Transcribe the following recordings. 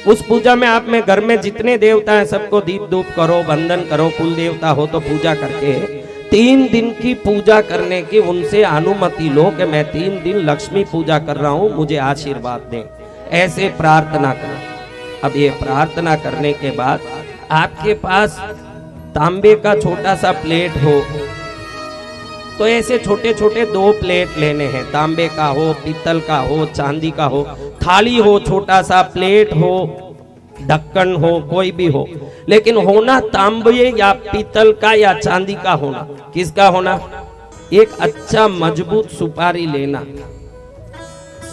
उस पूजा में आप में घर में जितने देवता हैं सबको दीप धूप करो, वंदन करो, कुल देवता हो तो पूजा करके 3 दिन की पूजा करने की उनसे अनुमति लो कि मैं 3 दिन लक्ष्मी पूजा कर रहा हूं, मुझे आशीर्वाद दें, ऐसे प्रार्थना करो। अब ये प्रार्थना करने के बाद आपके पास तांबे का छोटा सा प्लेट हो तो ऐसे छोटे छोटे 2 प्लेट लेने हैं, तांबे का हो, पीतल का हो, चांदी का हो, थाली हो, छोटा सा प्लेट हो, ढक्कन हो, कोई भी हो, लेकिन होना तांबे या पीतल का या चांदी का होना। किसका होना? एक अच्छा मजबूत सुपारी लेना,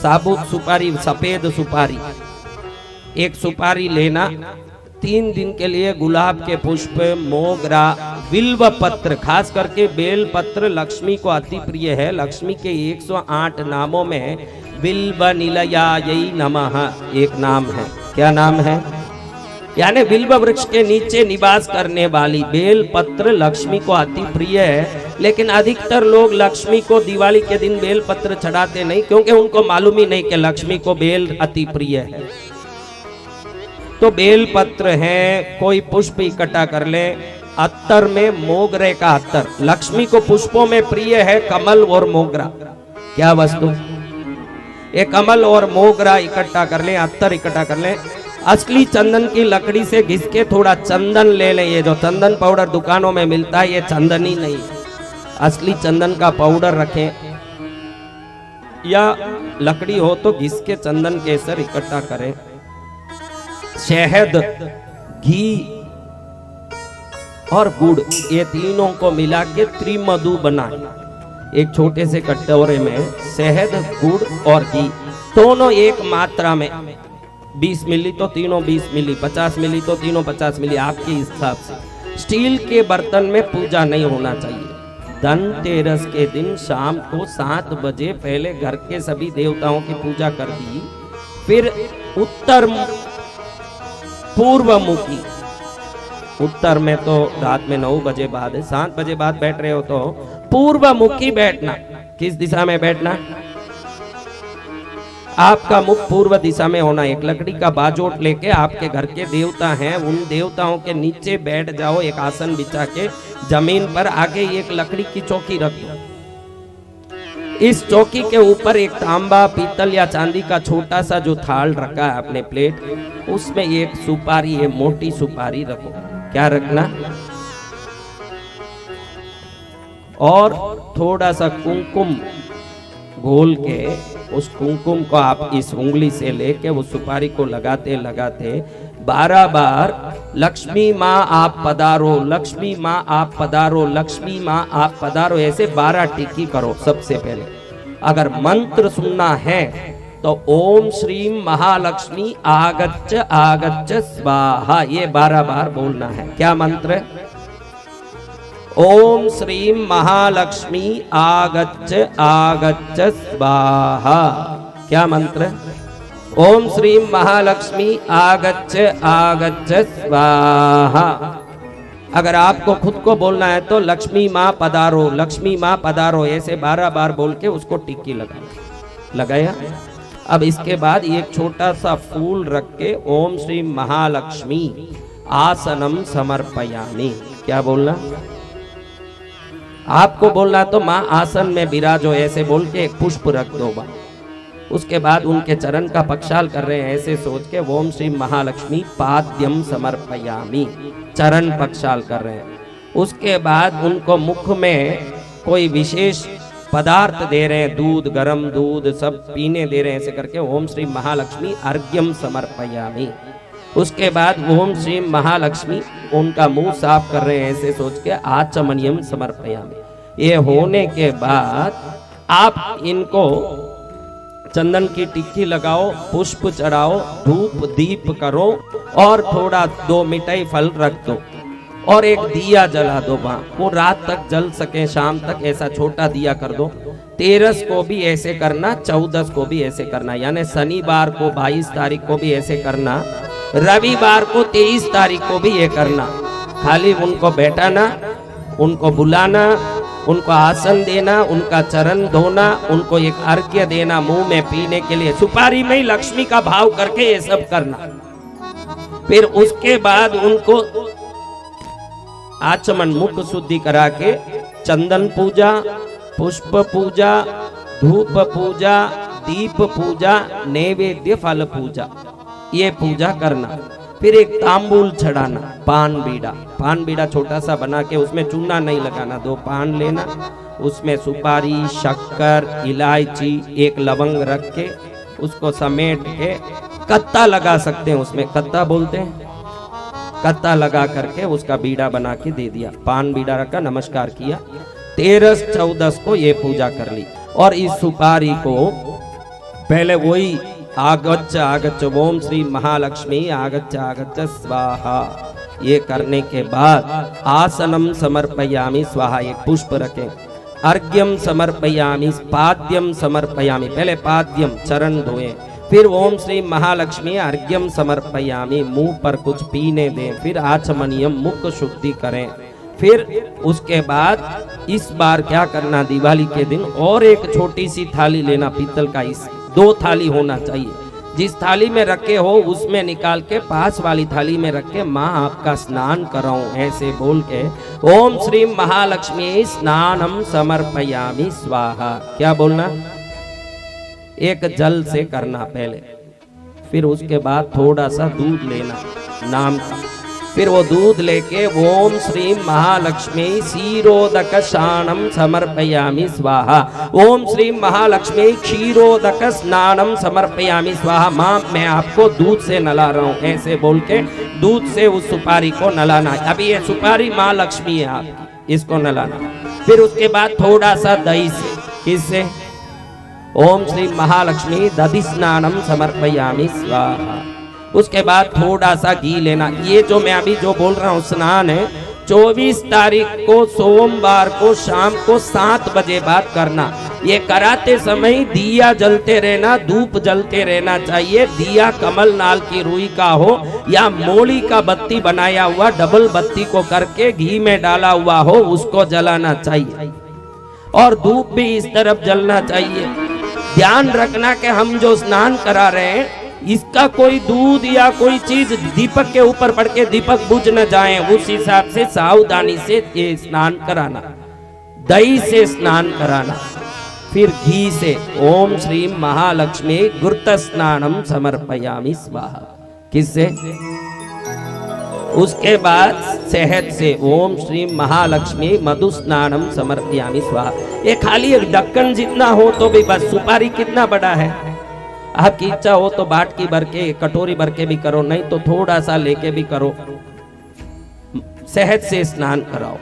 साबुत सुपारी, सफेद सुपारी, एक सुपारी लेना। 3 दिन के लिए गुलाब के पुष्प, मोगरा, बिल्व पत्र, खास करके बेल पत्र लक्ष्मी को अति प्रिय है। लक्ष्मी के 108 नामों में बिल्व निलयायै नमः एक नाम है। क्या नाम है? यानी बिल्व वृक्ष के नीचे निवास करने वाली बेल पत्र लक्ष्मी को अति प्रिय है। लेकिन अधिकतर लोग लक्ष्मी को दिवाली के दिन बेल पत्र चढ़ाते नहीं, क्योंकि उनको मालूम ही नहीं कि लक्ष्मी को बेल अति प्रिय है। तो बेल पत्र है, कोई पुष्प इकट्ठा कर ले। अत्तर में मोगरे का अत्तर, लक्ष्मी को पुष्पों में प्रिय है कमल और मोगरा। क्या वस्तु? ये कमल और मोगरा इकट्ठा कर ले, अत्तर इकट्ठा कर ले। असली चंदन की लकड़ी से घिस के थोड़ा चंदन ले लें। ये जो चंदन पाउडर दुकानों में मिलता है ये चंदन ही नहीं, असली चंदन का पाउडर रखें, या लकड़ी हो तो घिस के चंदन केसर इकट्ठा करें। शहद, घी और गुड़, ये तीनों को मिला के त्रिमधु बनाएं। एक छोटे से कटोरे में शहद, गुड़ और घी दोनों एक मात्रा में, 20 मिली तो तीनों 20 मिली, 50 मिली तो तीनों 50 मिली, आपके हिसाब से। स्टील के बर्तन में पूजा नहीं होना चाहिए। धनतेरस के दिन शाम को 7 बजे पहले घर के सभी देवताओं की पूजा कर दी, फिर उत्तर पूर्वमुखी, उत्तर में तो रात में 9 बजे बाद है, 7 बजे बाद बैठ रहे हो तो पूर्वमुखी बैठना। किस दिशा में बैठना? आपका मुख पूर्व दिशा में होना। एक लकड़ी का बाजोट लेके आपके घर के देवता हैं, उन देवताओं के नीचे बैठ जाओ, एक आसन बिछा के जमीन पर। आगे एक लकड़ी की चौकी रख दो। इस चौकी के ऊपर एक तांबा, पीतल या चांदी का छोटा सा जो थाल रखा है अपने प्लेट, उसमें एक सुपारी है, मोटी सुपारी रखो। क्या रखना? और थोड़ा सा कुमकुम घोल के उस कुमकुम को आप इस उंगली से लेके उस सुपारी को लगाते लगाते 12 बार लक्ष्मी माँ आप पधारो, लक्ष्मी माँ आप पधारो, लक्ष्मी माँ आप पधारो, ऐसे 12 टिक्की करो। सबसे पहले अगर मंत्र सुनना है तो ओम श्रीम महालक्ष्मी आगच्छ आगच्छ स्वाहा, ये 12 बार बोलना है। क्या मंत्र? ओम श्रीम महालक्ष्मी आगच्छ आगच्छ स्वाहा। क्या मंत्र? ओम श्रीम महालक्ष्मी आगच्छ आगच्छ स्वाहा। अगर आपको खुद को बोलना है तो लक्ष्मी माँ पधारो, लक्ष्मी माँ पधारो, ऐसे 12 बार बोल के उसको टिक्की लगाया। अब इसके बाद एक छोटा सा फूल रख के ओम श्री महालक्ष्मी आसनम समर्पयामि। क्या बोलना? आपको बोलना तो माँ आसन में विराजो, ऐसे बोल के एक पुष्प रख दो। उसके बाद उनके चरण का पक्षाल कर रहे हैं ऐसे सोच के ओम श्री महालक्ष्मी पाद्यम समर्पयामि, चरण पक्षाल कर रहे हैं। उसके बाद उनको मुख में कोई विशेष पदार्थ दे रहे हैं, दूध, गरम दूध सब पीने दे रहे हैं, ऐसे करके ओम श्री महालक्ष्मी अर्घ्यम समर्पयामि। उसके बाद ओम श्री महालक्ष्मी उनका मुंह साफ कर रहे हैं ऐसे सोच के आचमनियम समर्पयामि। ये होने के बाद आप इनको चंदन की टिक्की लगाओ, पुष्प चढ़ाओ, धूप दीप करो और थोड़ा 2 मिठाई फल रख दो और एक दिया जला दो। वहां वो रात तक जल सके, शाम तक ऐसा छोटा दिया कर दो। 13 को भी ऐसे करना, 14 को भी ऐसे करना, यानी शनिवार को 22 तारीख को भी ऐसे करना, रविवार को 23 तारीख को भी ये करना। खाली उनको बैठाना, उनको बुलाना, उनको आसन देना, उनका चरण धोना, उनको एक अर्घ्य देना मुंह में पीने के लिए, सुपारी में ही लक्ष्मी का भाव करके ये सब करना। फिर उसके बाद उनको आचमन मुख शुद्धि करा के चंदन पूजा, पुष्प पूजा, धूप पूजा, दीप पूजा, नैवेद्य फल पूजा, ये पूजा करना। फिर एक तांबूल चढ़ाना, पान बीड़ा छोटा सा बना के उसमें चूना नहीं लगाना, 2 पान लेना, उसमें सुपारी, शक्कर, इलायची, एक लवंग रख के उसको समेट के कत्ता लगा सकते हैं, उसमें कत्ता बोलते हैं, कत्ता लगा करके उसका बीड़ा बना के दे दिया, पान बीड़ा रखा, नमस्कार किया। 13-14 को ये पूजा कर ली। और इस सुपारी को पहले वही आगच्छ ओम श्री महालक्ष्मी आगच्छ स्वाहा, ये करने के बाद आसनम समर्पयामि स्वाहा, एक पुष्प रखें, अर्घ्यम समर्पयामि, पाद्यम समर्पयामि, पहले पाद्यम चरण धोए, फिर ओम श्री महालक्ष्मी अर्घ्यम समर्पयामि, मुंह पर कुछ पीने दें, फिर आचमनियम मुख शुद्धि करें। फिर उसके बाद इस बार क्या करना, दिवाली के दिन और एक छोटी सी थाली लेना पीतल का, इस 2 थाली होना चाहिए, जिस थाली में रखे हो उसमें निकाल के पास वाली थाली में रख के माँ आपका स्नान कराऊं, ऐसे बोल के ओम श्री महालक्ष्मी स्नानम समर्पयामि स्वाहा, क्या बोलना, एक जल से करना पहले। फिर उसके बाद थोड़ा सा दूध लेना नाम का, फिर वो दूध लेके ओम श्री महालक्ष्मी क्षीरोदक स्नानम समर्पयामि स्वाहा, ओम श्री महालक्ष्मी क्षीरोदक स्नानम समर्पयामि स्वाहा, माँ मैं आपको दूध से नला रहा हूँ, ऐसे बोल के दूध से उस सुपारी को नलाना। अभी ये सुपारी माँ लक्ष्मी है आपकी, इसको नलाना। फिर उसके बाद थोड़ा सा दही से, किससे, ओम श्री महालक्ष्मी दधि स्नानम समर्पयामि स्वाहा। उसके बाद थोड़ा सा घी लेना। ये जो मैं अभी जो बोल रहा हूँ स्नान है 24 तारीख को सोमवार को शाम को 7 बजे बाद करना। ये कराते समय दिया जलते रहना, धूप जलते रहना चाहिए। दिया कमल नाल की रुई का हो या मोली का बत्ती बनाया हुआ डबल बत्ती को करके घी में डाला हुआ हो, उसको जलाना चाहिए। और धूप भी इस तरफ जलना चाहिए। ध्यान रखना कि हम जो स्नान करा रहे हैं इसका कोई दूध या कोई चीज दीपक के ऊपर पड़ के दीपक बुझ न जाए, उस हिसाब से सावधानी से ये स्नान कराना। दही से स्नान कराना, फिर घी से ओम श्री महालक्ष्मी गुरुत स्नानम समर्पयामि स्वाहा। किससे? उसके बाद शहद से ओम श्री महालक्ष्मी मधु स्नानम समर्पयामि स्वाहा। ये खाली एक ढक्कन जितना हो तो भी बस। सुपारी कितना बड़ा है, आपकी इच्छा हो तो बाट की भर के कटोरी भर के भी करो, नहीं तो थोड़ा सा लेके भी करो। शहद से स्नान कराओ।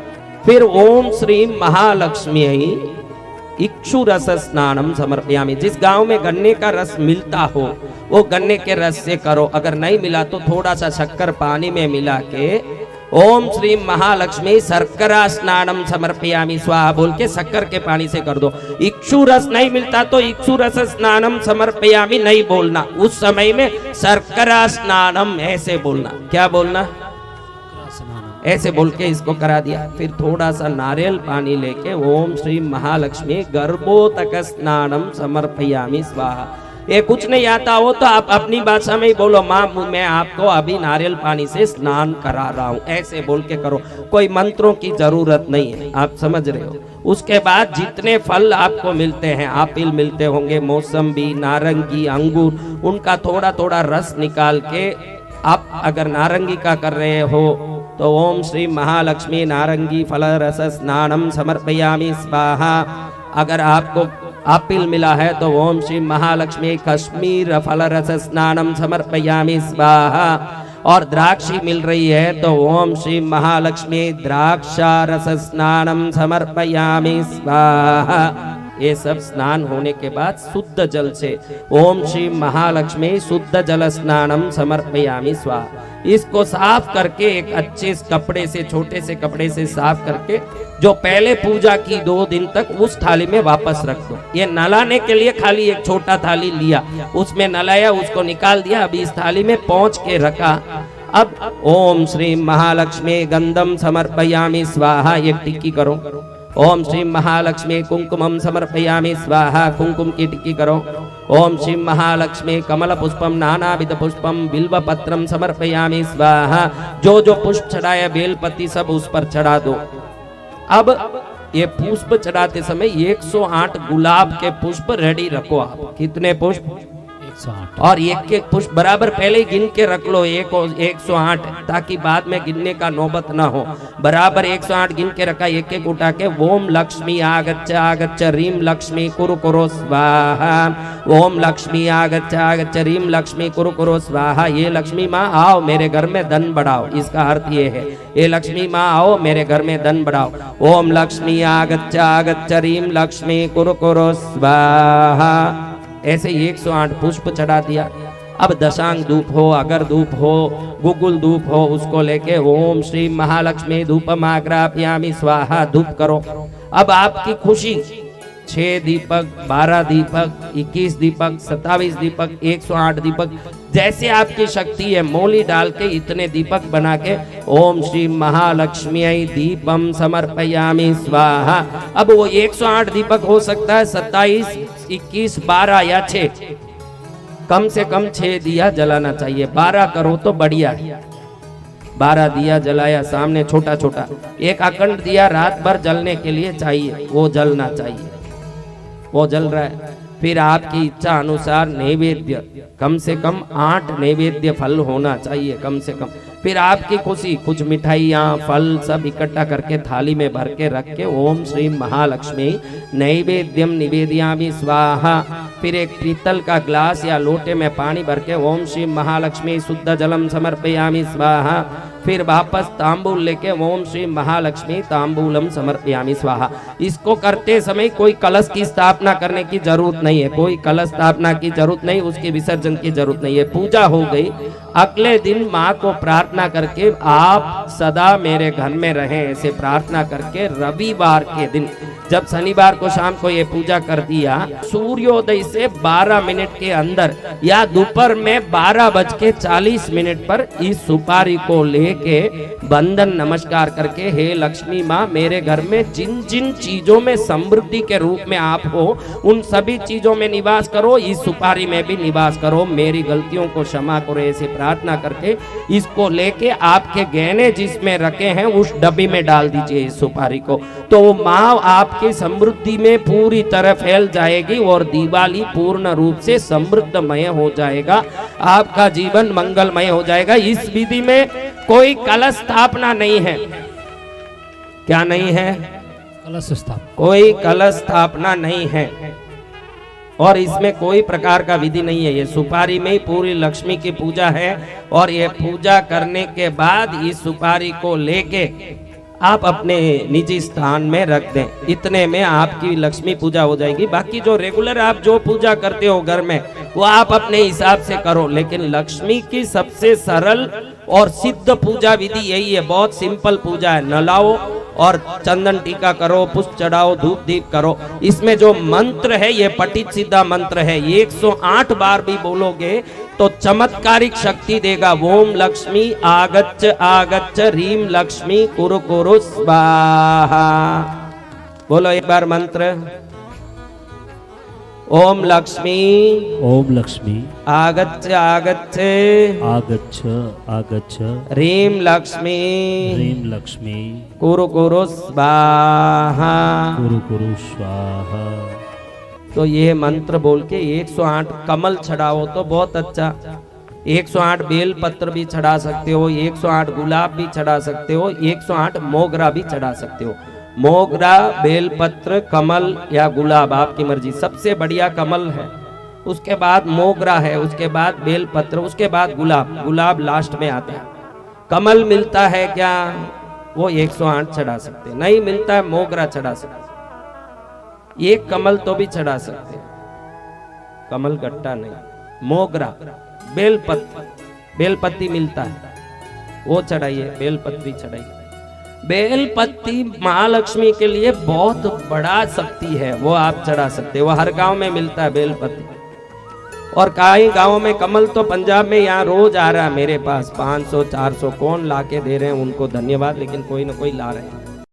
फिर ओम श्री महालक्ष्मी इक्षु रस स्नानम समर्पयामि। जिस गांव में गन्ने का रस मिलता हो वो गन्ने के रस से करो, अगर नहीं मिला तो थोड़ा सा शक्कर पानी में मिला के ओम श्री महालक्ष्मी शर्करा स्नानम समर्पयामि स्वाहा बोल के शक्कर के पानी से कर दो। इक्षु रस नहीं मिलता तो इक्षु रस स्नानम समर्पयामि नहीं बोलना, उस समय में शर्करा स्नानम ऐसे बोलना। क्या बोलना? ऐसे बोल के इसको करा दिया। फिर थोड़ा सा नारियल पानी लेके ओम श्री महालक्ष्मी गर्भोदक स्नानम समर्पयामि स्वाहा। ये कुछ नहीं आता हो तो आप अपनी भाषा में ही बोलो, माँ मैं आपको अभी नारियल पानी से स्नान करा रहा हूँ, ऐसे बोल के करो। कोई मंत्रों की जरूरत नहीं है, आप समझ रहे हो। उसके बाद जितने फल आपको मिलते हैं, एप्पल मिलते होंगे, मौसम्बी, नारंगी, अंगूर, उनका थोड़ा थोड़ा रस निकाल के आप अगर नारंगी का कर रहे हो तो ओम श्री महालक्ष्मी नारंगी फल रस स्नानम समर्पयामि स्वाहा। अगर आपको एप्पल मिला है तो ओम श्री महालक्ष्मी कश्मीर फल रस स्नानम समर्पयामि स्वाहा। और द्राक्षी मिल रही है तो ओम श्री महालक्ष्मी द्राक्षा रस स्नानम समर्पयामि स्वाहा। ये सब स्नान होने के बाद शुद्ध जल से ओम श्री महालक्ष्मी शुद्ध जल स्नानम समर्पयामि स्वाहा। इसको साफ करके एक अच्छे कपड़े से, छोटे से कपड़े से साफ करके जो पहले पूजा की 2 दिन तक उस थाली में वापस रख दो। ये नलाने के लिए खाली एक छोटा थाली लिया, उसमें नलाया, उसको निकाल दिया, अभी इस थाली में पहुंच के रखा। अब ओम श्री महालक्ष्मी गंधम समर्पयामि स्वाहा, एक टिक्की करो। ओम श्री महालक्ष्मी कुंकुमम समर्पयामि स्वाहा, कुंकुम की टिक्की करो। ओम श्री महालक्ष्मी कमल पुष्पम नानाविध पुष्पम बिल्व पत्रम समर्पयामि स्वाहा। जो जो पुष्प चढ़ाया बेलपति सब उस पर चढ़ा दो। अब ये पुष्प चढ़ाते समय 108 गुलाब के पुष्प रेडी रखो। आप कितने पुष्प? 108। और एक एक पुष्प बराबर पहले ही गिन के रख लो, 108, ताकि बाद में गिनने का नौबत ना हो। बराबर 108 गिन के रखा, एक एक उठा के ओम लक्ष्मी आगच्छ आगच्छ रीम लक्ष्मी कुरु कुरु स्वाहा। ओम लक्ष्मी आगच्छ आगच्छ रीम लक्ष्मी कुरु कुरु स्वाहा। ये लक्ष्मी माँ आओ मेरे घर में धन बढ़ाओ, इसका अर्थ ये है। ये लक्ष्मी माँ आओ मेरे घर में धन बढ़ाओ। ओम लक्ष्मी आगच्छ आगच्छ रीम लक्ष्मी कुरु कुरु स्वाहा। ऐसे 108 पुष्प चढ़ा दिया। अब दशांग धूप हो, अगर धूप हो, गुगुल धूप हो, उसको लेके ओम श्री महालक्ष्मी धूपम आग्रापयामि स्वाहा धूप करो। अब आपकी खुशी 6 दीपक, 12 दीपक, 21 दीपक, 27 दीपक, 108 दीपक, जैसे आपकी शक्ति है मोली डाल के इतने दीपक बना के ओम श्री महालक्ष्मी दीपम समर्पयामि स्वाहा। अब वो 108 दीपक हो सकता है 27, 21, 12 या 6, कम से कम 6 दिया जलाना चाहिए। 12 करो तो बढ़िया है। 12 दिया जलाया सामने छोटा छोटा, एक अखंड दिया रात भर जलने के लिए चाहिए, वो जलना चाहिए, वो जल रहा है। फिर आपकी इच्छा अनुसार नैवेद्य कम से कम 8 नैवेद्य फल होना चाहिए कम से कम। फिर आपकी खुशी कुछ मिठाइयाँ फल सब इकट्ठा करके थाली में भर के रख के ओम श्री महालक्ष्मी नैवेद्यम निवेदयामि स्वाहा। फिर एक पीतल का ग्लास या लोटे में पानी भर के ओम श्री महालक्ष्मी शुद्ध जलम समर्पयामि स्वाहा। फिर वापस तांबूल लेके ओम श्री महालक्ष्मी तांबूलम समर्पयामि स्वाहा। इसको करते समय कोई कलश की स्थापना करने की जरूरत नहीं है, कोई कलश स्थापना की जरूरत नहीं, उसके विसर्जन की जरूरत नहीं है। पूजा हो गई। अगले दिन माँ को प्रार्थना करके आप सदा मेरे घर में रहें ऐसे प्रार्थना करके रविवार के दिन जब शनिवार को शाम को ये पूजा कर दिया, सूर्योदय से 12 मिनट के अंदर या दोपहर में 12:40 पर इस सुपारी को लेके बंदन नमस्कार करके हे लक्ष्मी माँ मेरे घर में जिन जिन चीजों में समृद्धि के रूप में आप हो उन सभी चीजों में निवास करो, इस सुपारी में भी निवास करो, मेरी गलतियों को क्षमा करो ऐसे प्रार्थना करके इसको लेके आपके गहने जिसमें रखे हैं उस डब्बी में डाल दीजिए इस सुपारी को। तो माँ आपकी समृद्धि में पूरी तरह फैल जाएगी और दिवाली पूर्ण रूप से समृद्धमय हो जाएगा, आपका जीवन मंगलमय हो जाएगा। इस विधि में कोई कलश स्थापना नहीं है। क्या नहीं है? कलश स्थापना। कोई कलश स्थापना नहीं है और इसमें कोई प्रकार का विधि नहीं है। ये सुपारी में ही पूरी लक्ष्मी की पूजा है और ये पूजा करने के बाद इस सुपारी को लेके आप अपने निजी स्थान में रख दें, इतने में आपकी लक्ष्मी पूजा हो जाएगी। बाकी जो रेगुलर आप जो पूजा करते हो घर में वो आप अपने हिसाब से करो, लेकिन लक्ष्मी की सबसे सरल और सिद्ध पूजा विधि यही है। बहुत सिंपल पूजा है। नलाओ और चंदन टीका करो, पुष्प चढ़ाओ, धूप दीप करो। इसमें जो मंत्र है ये पठित सीधा मंत्र है, 108 बार भी बोलोगे तो चमत्कारिक शक्ति देगा। ओम लक्ष्मी आगच्छ आगच्छ रीम लक्ष्मी कुरु कुरु स्वाहा। बोलो एक बार मंत्र। ओम लक्ष्मी आगच्छ आगच्छ आगच्छ आगच्छ रीम लक्ष्मी कुरु कुरु स्वाहा। तो ये मंत्र बोल के 108 कमल चढ़ाओ तो बहुत अच्छा। 108 बेल पत्र भी चढ़ा सकते हो, 108 गुलाब भी चढ़ा सकते हो, 108 मोगरा भी चढ़ा सकते हो। मोगरा, बेलपत्र, कमल या गुलाब आपकी मर्जी। सबसे बढ़िया कमल है, उसके बाद मोगरा है, उसके बाद बेलपत्र, उसके बाद गुलाब। गुलाब लास्ट में आता है। कमल मिलता है क्या? वो 108 चढ़ा सकते। नहीं मिलता है मोगरा चढ़ा सकते। एक कमल तो भी चढ़ा सकते, कमल गट्टा नहीं। मोगरा, बेलपत्ती मिलता है वो चढ़ाइए, बेलपत्री चढ़ाइए। बेलपत्ती महालक्ष्मी के लिए बहुत बड़ा शक्ति है, वो आप चढ़ा सकते हो। वो हर गांव में मिलता है बेलपत्ती। और कई गांवों में कमल तो पंजाब में यहाँ रोज आ रहा है मेरे पास, 500 400 कौन ला के दे रहे हैं उनको धन्यवाद, लेकिन कोई ना कोई ला रहे हैं।